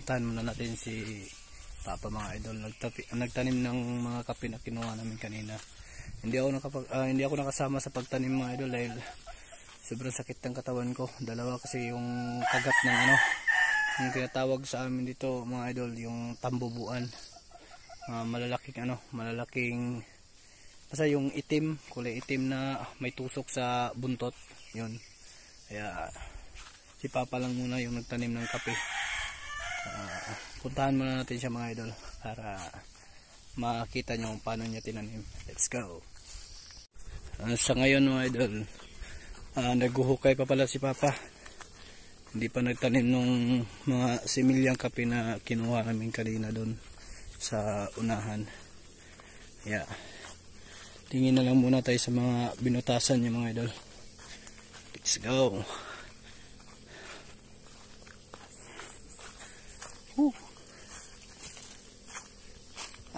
puntahan muna natin si Papa mga idol. Nagtanim ng mga kape na kinuha namin kanina. Hindi ako nakasama sa pagtanim mga idol dahil sobrang sakit ng katawan ko. Dalawa kasi yung kagat ng yung tinatawag sa amin dito mga idol, yung tambubuan. Malalaking basta yung itim, kulay itim na may tusok sa buntot. Yun. Kaya si Papa lang muna yung nagtanim ng kape. Puntahan muna natin siya mga idol para makita nyo paano niya tinanim. Let's go. Sa ngayon mga idol, naghuhukay pa pala si Papa. Hindi pa nagtanim ng mga similyang kape na kinuha namin kanina doon sa unahan. Yeah. Tingin na lang muna tayo sa mga binutasan niya mga idol. Let's go.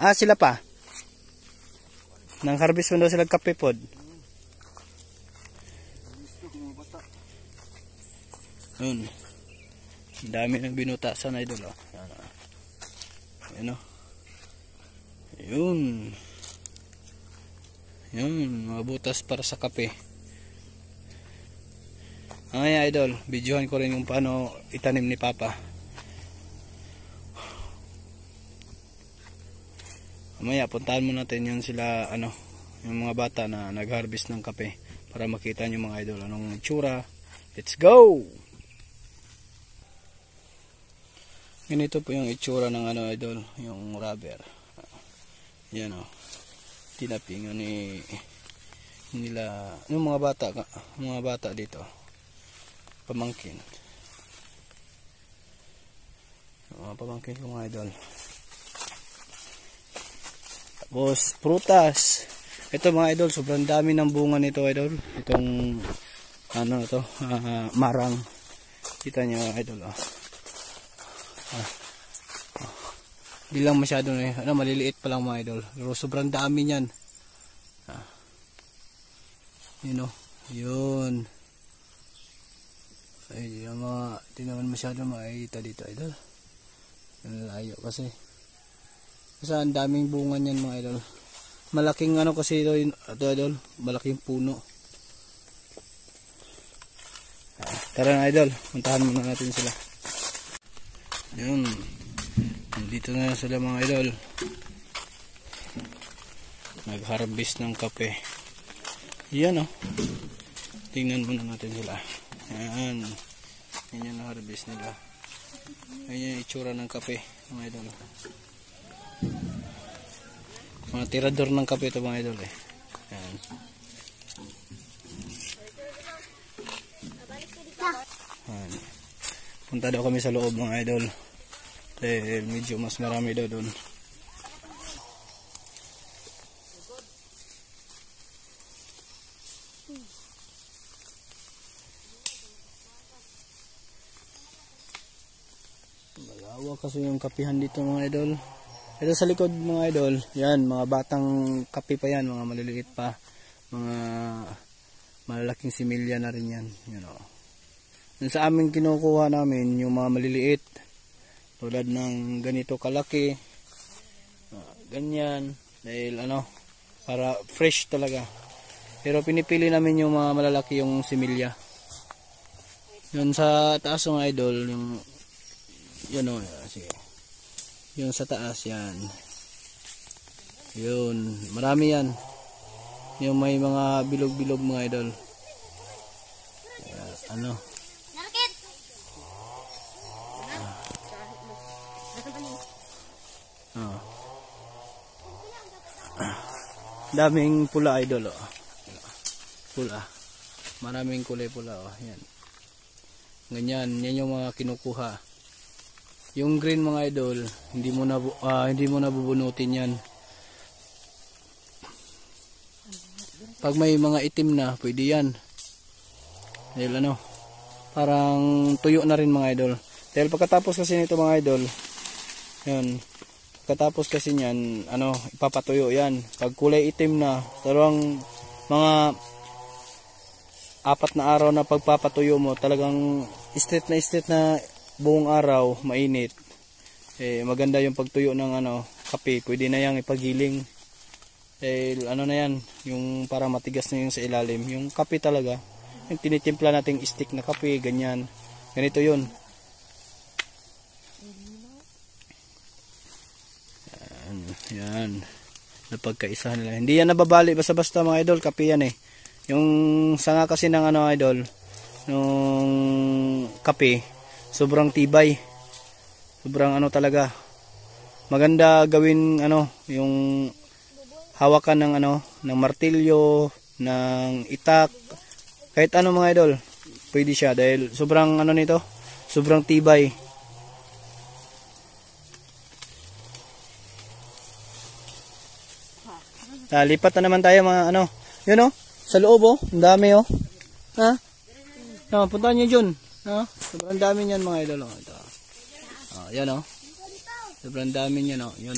Sila pa. Nang harvest mo daw sila kape pod. Yun. Dami ng binutasan na idol. Ayan o. Yun. Yun. Mga butas para sa kape. Ngayon idol, videohan ko rin yung paano itanim ni Papa. Mamaya puntahan mo natin yun sila yung mga bata na nag-harvest ng kape para makita nyo mga idol anong itsura. Let's go! Ganito po yung itsura ng idol, yung rubber. Yan o. Tinapingan nila yung mga bata dito. Pamangkin. Mga pamangkin ko mga idol. Tapos prutas. Ito mga idol, sobrang dami ng bunga nito idol. Itong marang. Kita niyo mga idol Di lang masyado maliliit pa lang mga idol. Pero sobrang dami niyan. Yun. Ay, yung mga di naman masyado makikita dito idol. Layo kasi. Kasi ang daming bunga niyan mga idol. Malaking kasi ito idol, malaking puno. Tara na idol, puntahan muna natin sila. Yun. Dito na sila mga idol. Nag-harvest ng kape. Yan Tingnan muna natin sila. Yan. Yan yung harvest nila. Yan yung itsura ng kape mga idol. Mga tirador ng kape ito mga idol Yan. Yan. Punta daw kami sa loob mga idol. Dahil medyo mas marami daw doon. Malawa kasi yung kapihan dito mga idol. Ito sa likod mga idol, yan, mga batang kape pa yan, mga maliliit pa, mga malalaking similya na rin yan, Yung sa amin kinukuha namin, yung mga maliliit, tulad ng ganito kalaki, ganyan, dahil para fresh talaga. Pero pinipili namin yung mga malalaki yung similya. Yun sa taas mga idol, yung, sige. Yung sa taas yan. Yun. Marami yan. Yung may mga bilog-bilog mga idol. Daming pula idol Pula. Maraming kulay pula Yan. Ganyan. Yan yung mga kinukuha. Yung green mga idol, hindi mo na bubunutin yan. Pag may mga itim na, pwede yan. Dahil parang tuyo na rin mga idol. Dahil pagkatapos kasi nito mga idol, yan, pagkatapos kasi niyan, ipapatuyo yan. Pag kulay itim na, talagang mga 4 na araw na pagpapatuyo mo, talagang straight na buong araw, mainit. maganda yung pagtuyo ng kape. Pwede na yang ipagiling. Ano na yan, yung para matigas na yung sa ilalim. Yung kape talaga, yung tinitimpla nating stick na kape, ganyan. Ganito yun. Yan. Napagkaisahan nila. Hindi yan nababali basta-basta mga idol. Kape yan eh. Yung sanga kasi ng idol, nung kape, sobrang tibay. Sobrang talaga. Maganda gawin yung hawakan ng ng martilyo, ng itak, kahit mga idol. Pwede siya dahil sobrang nito, sobrang tibay. Lipat na naman tayo mga yun sa loob ang dami ha? Puntahan nyo dyan. Sobrang dami niyan mga idol ito. Yan sobrang dami niyan yun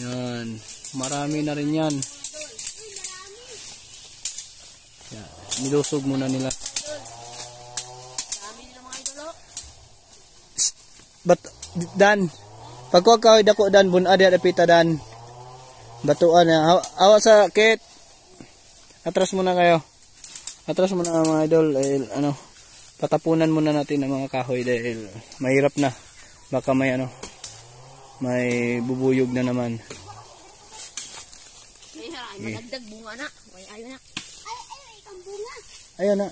yan, marami na rin yan. Yan. Nilusog muna nila. But Dan, pagkuha ka dako Dan, bunad ya dapita Dan. Batuan na. Awa sa kit. Atras muna kayo. Atras muna mga idol. Patapunan muna natin ang mga kahoy dahil mahirap na. Baka may may bubuyog na naman. Ay managdag bunga na. Ayaw na. Ay, ikang bunga. Ayaw na.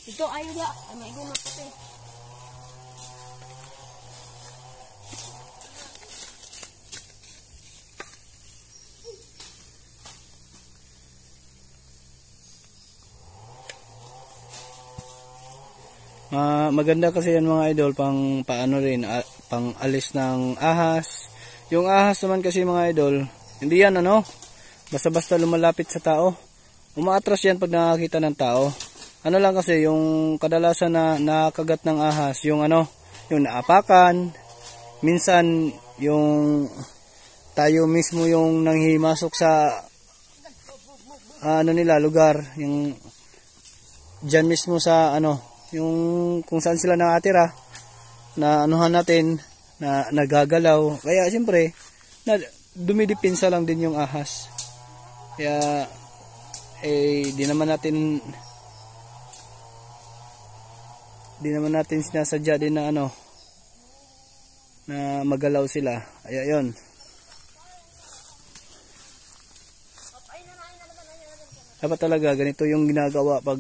Ito ayaw na. May gumot kasi. Maganda kasi yan mga idol pang paano rin, pang alis ng ahas. Yung ahas naman kasi mga idol, hindi yan basta-basta lumalapit sa tao. Umaatras yan pag nakakita ng tao. Lang kasi yung kadalasan na nakagat ng ahas, yung yung naapakan, minsan yung tayo mismo yung nanghimasok sa nila lugar, yung dyan mismo sa yung kung saan sila nakatira, na natin na nagagalaw. Kaya siyempre dumidipinsa lang din yung ahas. Kaya di naman natin sinasadya din na na magalaw sila. Ayun. Dapat talaga ganito yung ginagawa pag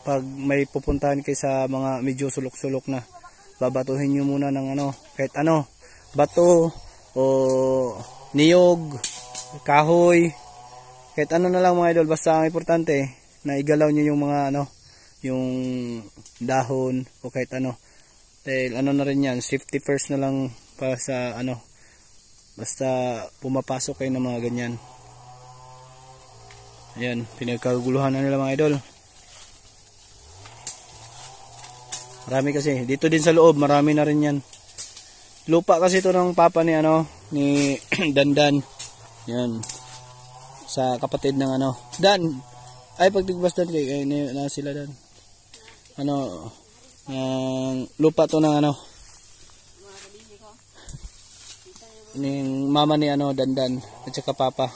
pag may pupuntahan kayo sa mga medyo sulok-sulok na. Babatuhin nyo muna ng kahit bato o niyog, kahoy, kahit na lang mga idol, basta ang importante na igalaw nyo yung mga yung dahon o kahit dahil na rin yan, safety first na lang para sa basta pumapasok kayo ng mga ganyan. Ayan, pinagkaguluhan na nila mga idol. Marami kasi dito din sa loob, marami na rin yan. Lupa kasi ito ng papa ni ni Dandan. Yan, sa kapatid ng Dan. Ay, pagtigbas Dan kay na sila Dan. Lupa to ng ning mama ni Dandan at saka papa.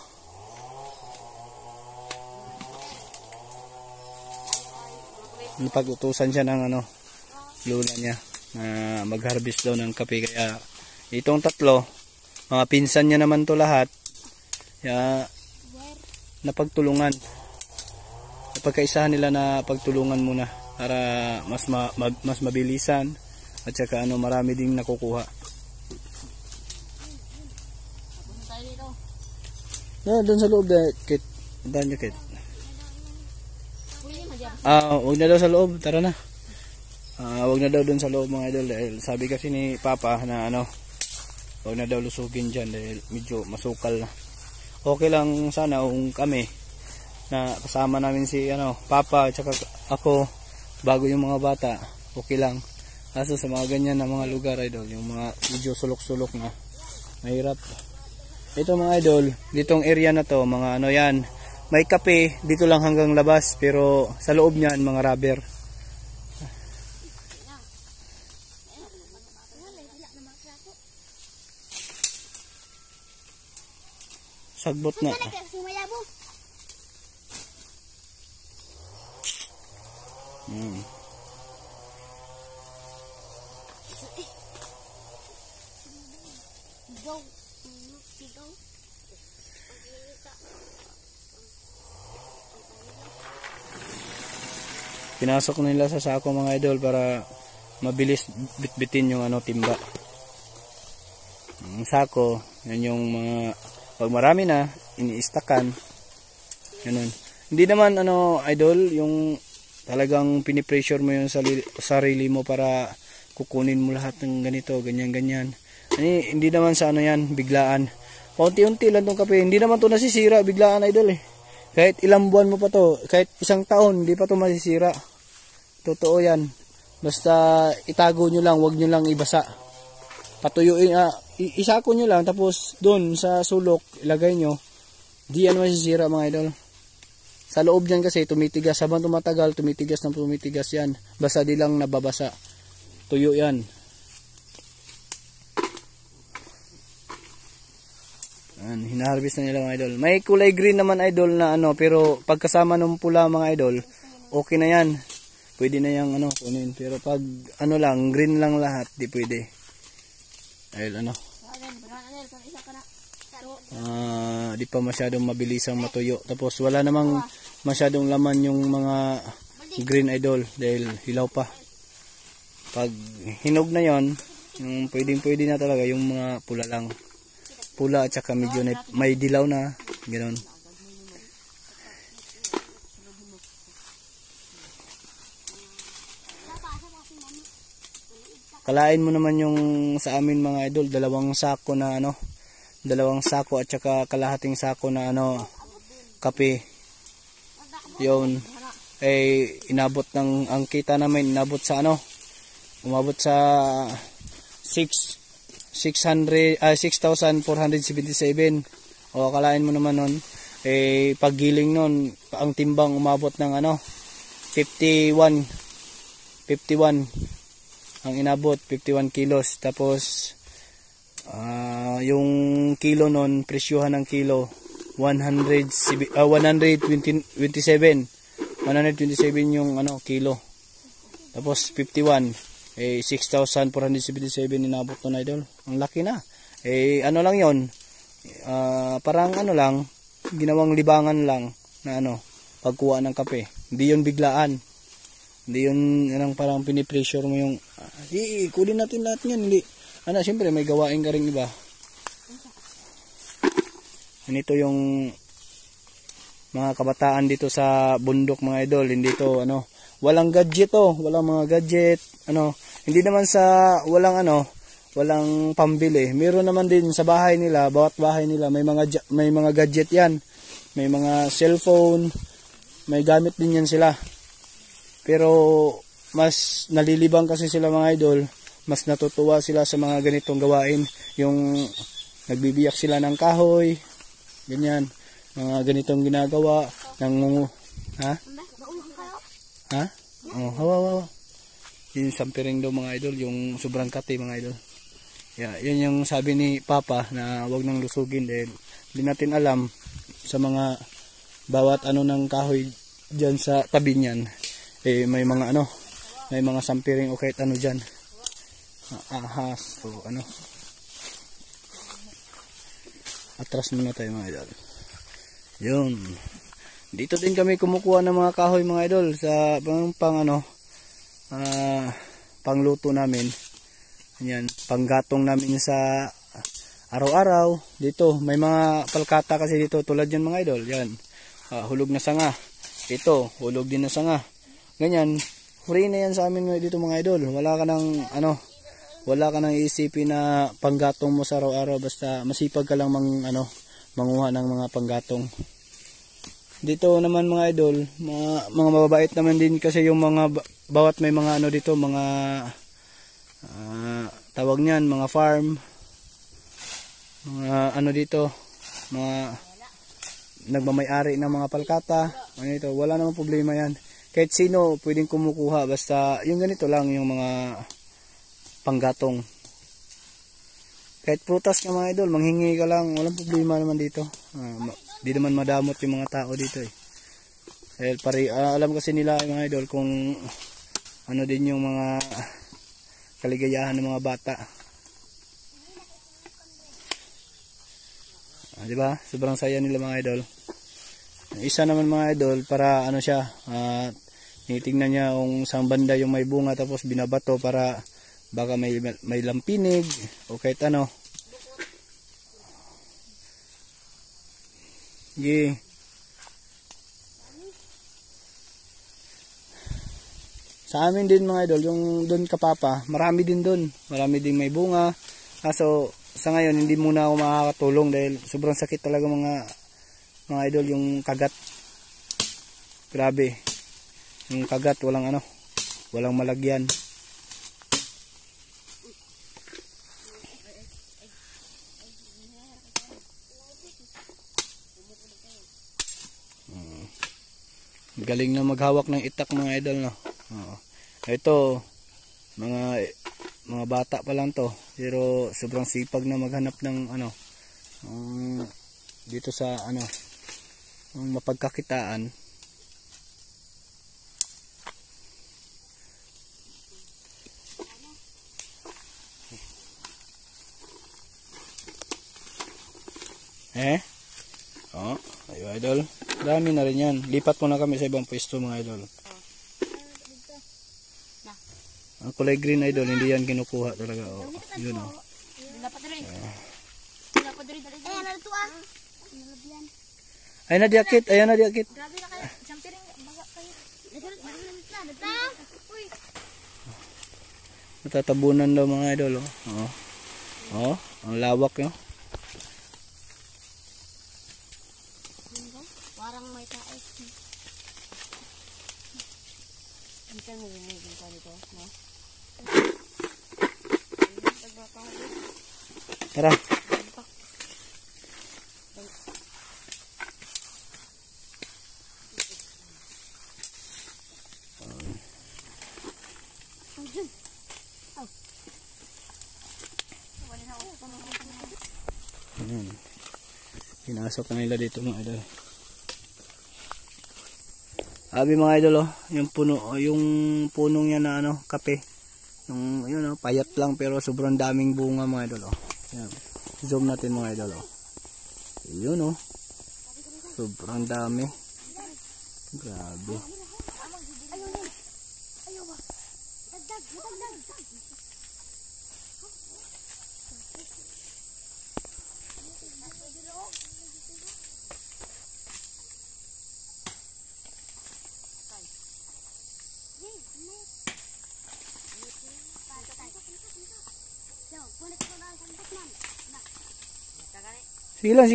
Napag-utusan siya ng lula niya na mag-harvest daw ng kape. Kaya itong tatlo, mga pinsan niya naman to lahat. Kaya napagtulungan. Napagkaisahan nila na pagtulungan muna para mas mabilisan at saka marami ding nakukuha. Doon sa loob kit. Puntahan niyo kit. Wag na daw sa loob, tara na. Wag na daw doon sa loob mga idol dahil sabi kasi ni Papa na wag na daw lusugin dyan dahil medyo masukal na. Okay lang sana kung kami na kasama namin si Papa at saka ako bago yung mga bata, okay lang. Kaso sa mga ganyan na mga lugar idol, yung mga medyo sulok-sulok na, mahirap. Ito mga idol, ditong area na to, mga ano yan, may kape dito lang hanggang labas, pero sa loob niyan mga rubber. Sagbot na. Pinasok nila sa sako mga idol para mabilis bitbitin yung ano timba. Ang sako, yan yung mga pag marami na iniistakan. Ganun. Hindi naman ano idol yung talagang pinipressure mo yung sarili mo para kukunin mo lahat ng ganito, ganyan. Hindi naman sa ano yan, biglaan. Paunti-unti lang tong kape. Hindi naman to nasisira biglaan idol eh. Kahit ilang buwan mo pa to, kahit isang taon, hindi pa to masisira. Totoo yan. Basta itago nyo lang, wag nyo lang ibasa. Patuyuin, isako nyo lang, tapos doon sa sulok, ilagay nyo. Di yan masisira mga idol. Sa loob dyan kasi tumitigas. Habang tumatagal, tumitigas yan. Basta di lang nababasa. Tuyo yan. Hinaharvest na nila mga idol. May kulay green naman idol na ano, pero pagkasama ng pula mga idol, okay na yan. Pwede na yung ano, kunin. Pero pag ano lang, green lang lahat, di pwede. Ayun ano. Di pa masyadong mabilisang matuyo. Tapos wala namang masyadong laman yung mga green idol dahil hilaw pa. Pag hinog na yon, yung pwedeng-pwede na talaga yung mga pula lang. Pula at saka medyo may dilaw na, ganoon. Kalain mo naman yung sa amin mga idol, dalawang sako at saka kalahating sako na ano, kape. Yun inabot ng ang kita namin, umabot sa 6,477. O kalain mo naman nun, paggiling nun, ang timbang umabot ng ano, 51 ang inabot, 51 kilos. Tapos yung kilo nun, presyuhan ng kilo 127 yung ano kilo. Tapos 51 6,477 inabot nun idol. Ang laki na. Ano lang yon, parang ano lang, ginawang libangan lang na ano, pagkuha ng kape. Hindi yun biglaan. Hindi yun parang pinipressure mo yung kunin natin lahat yan. Hindi. Ano, siyempre may gawain ka rin iba. Ganito yung mga kabataan dito sa bundok mga idol. Hindi to ano, walang gadget walang mga gadget, ano, hindi naman sa walang pambili. Meron naman din sa bahay nila, bawat bahay nila may mga gadget yan. May mga cellphone, may gamit din yan sila. Pero mas nalilibang kasi sila mga idol, mas natutuwa sila sa mga ganitong gawain, yung nagbibiyak sila ng kahoy, ganyan, mga ganitong ginagawa ng hawa. Yung sampiring daw mga idol, yung sobrang kati mga idol. Yun yung sabi ni Papa na wag nang lusugin dahil hindi natin alam sa mga bawat ng kahoy dyan sa tabi niyan. May mga sampiring o kahit ano dyan. Ahas o ano. Atras muna tayo mga idol. Yun. Dito din kami kumukuha ng mga kahoy mga idol sa pangluto namin. Yan, panggatong namin sa araw-araw. Dito may mga palkata kasi dito tulad yan mga idol. Yan. Hulog na sanga. Ito, hulog din na sanga. Ganyan, free na yan sa amin dito mga idol. Wala ka nang iisipin na panggatong mo sa araw-araw, basta masipag ka lang manguha ng mga panggatong. Dito naman mga idol, mga mababait naman din kasi yung mga bawat may mga dito, mga tawag niyan, mga farm, mga ano dito, mga nagmamay-ari ng mga palkata, ano ito, wala namang problema yan. Kahit sino pwedeng kumukuha, basta yung ganito lang, yung mga panggatong. Kahit prutas ka mga idol, manghingi ka lang, walang problema naman dito. Di naman madamot yung mga tao dito eh. Dahil alam kasi nila mga idol kung ano din yung mga kaligayahan ng mga bata. Di ba? Sobrang saya nila mga idol. Isa naman mga idol para ano siya, tinitingnan niya kung saan banda yung may bunga tapos binabato para baka may lampinig o kahit ano. Yeah. Sa amin din mga idol, yung doon kapapa, marami din doon. Marami din may bunga. Kaso sa ngayon hindi muna ako makakatulong dahil sobrang sakit talaga mga idol yung kagat. Grabe. Yung kagat walang malagyan. Galing na maghawak ng itak mga idol, no. Ito mga bata pa lang to, pero sobrang sipag na maghanap ng dito sa mapagkakitaan. Ayo idol, dami na rin yan. Lipat muna kami sa ibang pwesto mga idol. Ang kulay green idol, hindi yan kinukuha talaga. Yun o. Ay na diakit, ayan na diakit. Natatabunan daw mga idol. Ang lawak yun. Parang may tae. Hindi mo gumigil ka dito, no? Tara. Pinasok na nila dito mga idol. Abi mga idol, yung punong yan na kape. Yun payat lang pero sobrang daming bunga mga idol. Yan. Zoom natin mga idol. Yun sobrang dami. Grabe. Sige lang.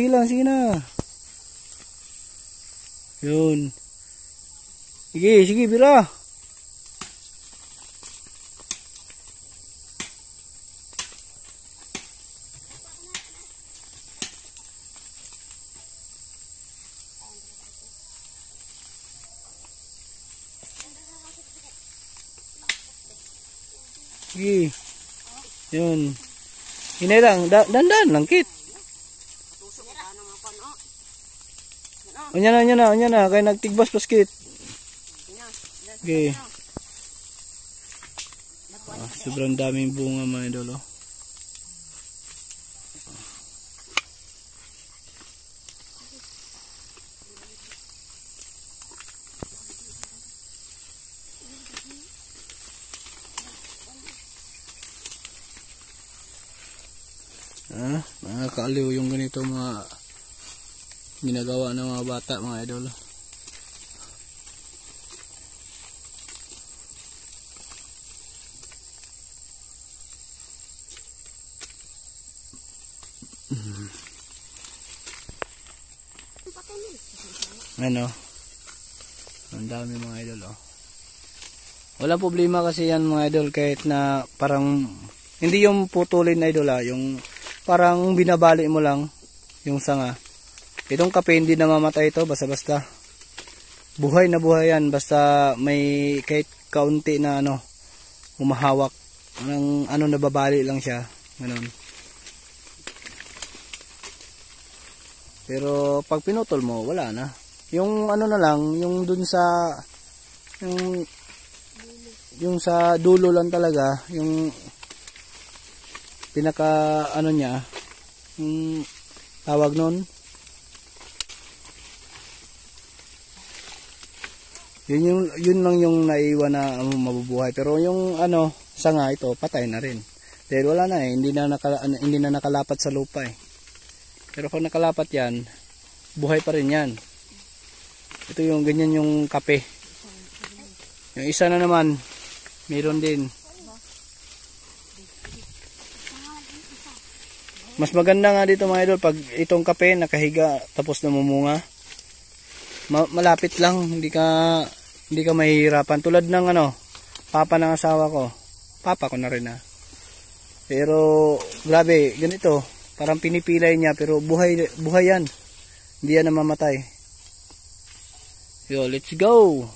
Yun. Sige, bira. Sige. Yun. Hinay lang, dandan lang kit. Onya na, kaya nagtigbas paskit. Okay. Sobrang daming bunga mga idol. Nakakaaliw yung ganito mga ginagawa ng mga bata mga idol. Ang dami mga idol. Walang problema kasi yan mga idol, kahit na parang hindi yung putulin idol yung parang binabali mo lang yung sanga. Itong kape hindi namamatay ito basta-basta. Buhay na buhay yan basta may kahit kaunti na humahawak. Nababali lang siya. Ganun. Pero pag pinutol mo, wala na. Yung na lang, yung dun sa yung sa dulo lang talaga, yung pinaka niya, yung tawag nun, yun lang yung naiwan na mabubuhay. Pero yung sanga ito patay na rin dahil wala na hindi na nakalapat sa lupa Pero pag nakalapat yan, buhay pa rin yan. Ito yung ganyan yung kape. Yung isa na naman meron din. Mas maganda nga dito mga idol pag itong kape nakahiga tapos namumunga. Malapit lang, hindi ka mahihirapan tulad ng papa ng asawa ko. Papa ko na rin Pero grabe, ganito, parang pinipilay niya pero buhay yan. Hindi yan namamatay. Yo, let's go.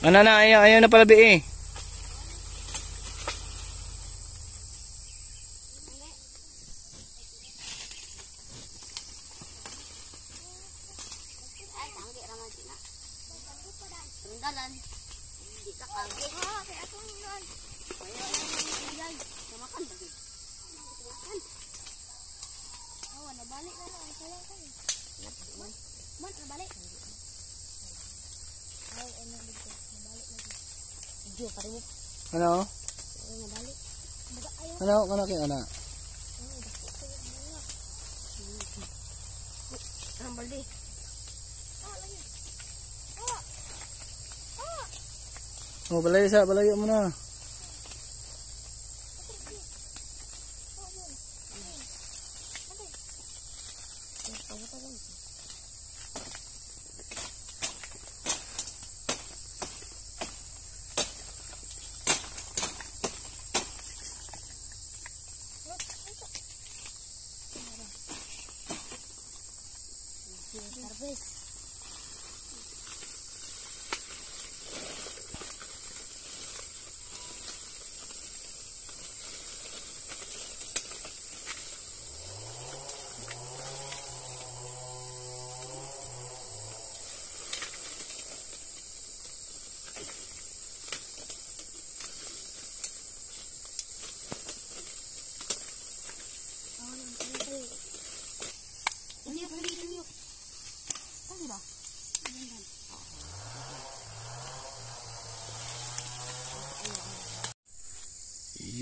Ayaw na pala balayo mo na.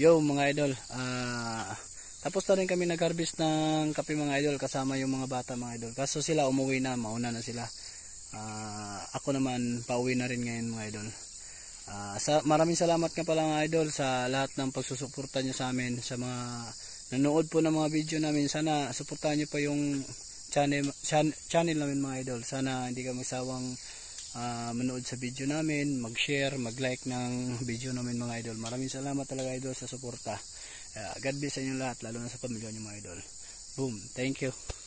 Yo mga idol, tapos na rin kami nag-harvest ng kape mga idol kasama yung mga bata mga idol. Kaso sila umuwi na, mauna na sila. Ako naman pauwi na rin ngayon mga idol. Maraming salamat nga pala mga idol sa lahat ng pagsusuporta nyo sa amin, sa mga nanood po ng mga video namin. Sana suportahan nyo pa yung channel namin mga idol. Sana hindi ka magsawang manood sa video namin, mag-share, mag-like ng video namin mga idol. Maraming salamat talaga idol sa suporta. God bless sa inyo lahat, lalo na sa pamilya nyo mga idol. Boom, thank you.